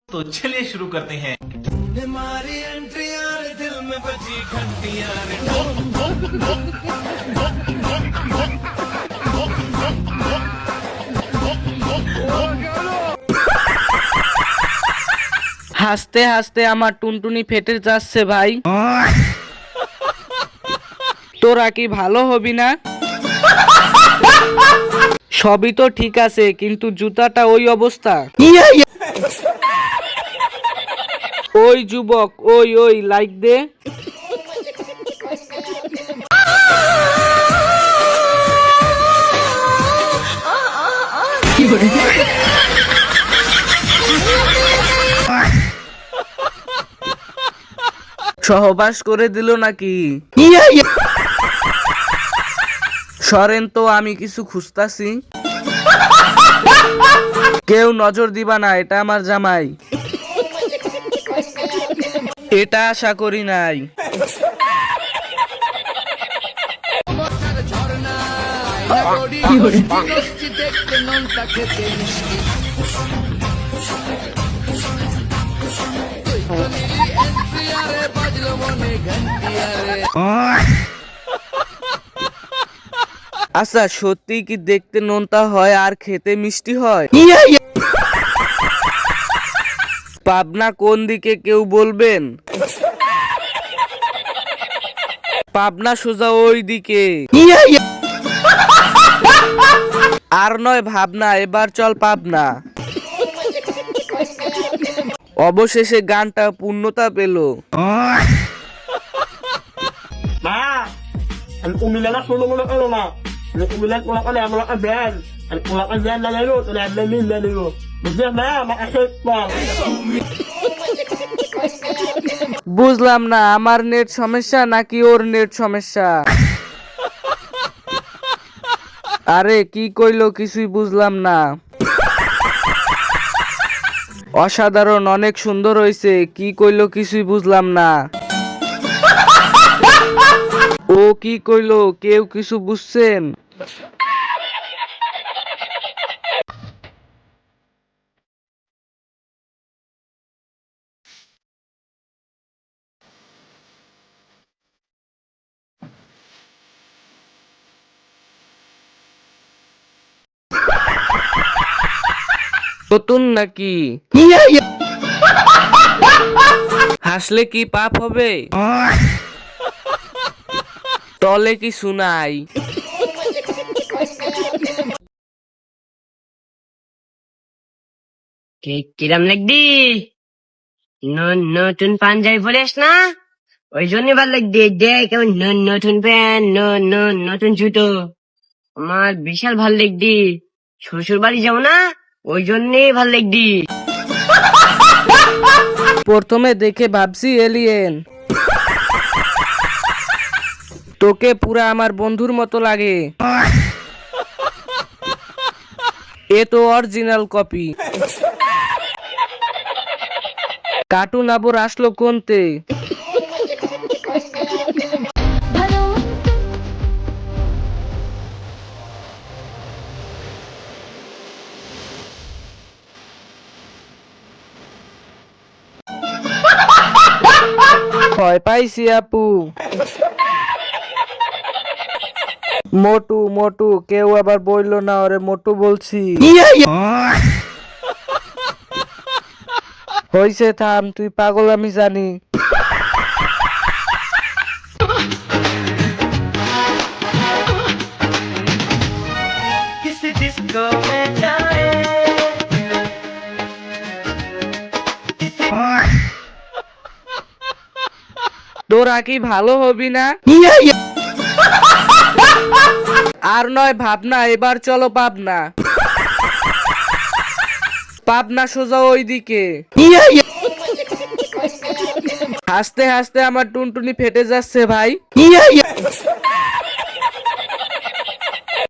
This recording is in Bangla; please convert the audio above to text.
तो चलिए शुरू करते हैं। हमारी एंट्री यार दिल में बजी घंटी यार। হাসতে হাসতে আমার টুনটুনি ফেটে যাচ্ছে ভাই। তোরা কি ভালো হবি না? সবই তো ঠিক আছে, কিন্তু জুতাটা ওই অবস্থা। ওই যুবক, ওই ওই লাইক দে। সহবাস করে দিল নাকি? সরেন তো, আমি কিছু খুঁজতাছি। কেউ নজর দিবা না, এটা আমার জামাই। এটা আশা করি নাই। আচ্ছা, সত্যি কি দেখতে নোনতা হয় আর খেতে মিষ্টি হয়? পাবনা কোন দিকে কেউ বলবেন? পাবনা সোজা ওই দিকে। আর নয় ভাবনা, এবার চল পাবনা। অবশেষে গানটা পূর্ণতা পেল। Ang umilan na sulo mo na ano na. Ang umilan ko na ka na mga kabiyan. Ang mga kabiyan na lalo. Tulad na min na lalo. Bigyan na, makasip pa. বুঝলাম না, আমার নেট সমস্যা নাকি ওর নেট সমস্যা? আরে কি কইলো কিছুই বুঝলাম না। অসাধারণ, অনেক সুন্দর হয়েছে। কি কইলো কিছুই বুঝলাম না। ও কি কইলো কেউ কিছু বুঝছেন? নতুন নাকি? হাসলে কি পাপ হবে? তলে কি শুনাই? কিরাম লাগদি? নতুন পাঞ্জাবি পরিস না, ওই জন্য ভালো লাগদি। দেখ নতুন প্যান্ট, নতুন জুতো, আমার বিশাল ভাল লাগদি। শ্বশুর বাড়ি যাও না, ওই জন্যই ভাল লাগদি। প্রথমে দেখে ভাবছি এলিয়েন, তোকে পুরা আমার বন্ধুর মতো লাগে। এ তো অরিজিনাল কপি। কার্টুন আবার আসলো কোনতে? ভয় পাইছি আপু। মোটু মোটু, কেউ আবার বললো না ওরে মোটু বলছি। হইছে থাম, তুই পাগল আমি জানি। তোরা কি ভালো হবি না? আর নয় ভাবনা, এবার চলো পাবনা। পাবনা সোজা ওই দিকে। হাসতে হাসতে আমার টুনটুনি ফেটে যাচ্ছে ভাই।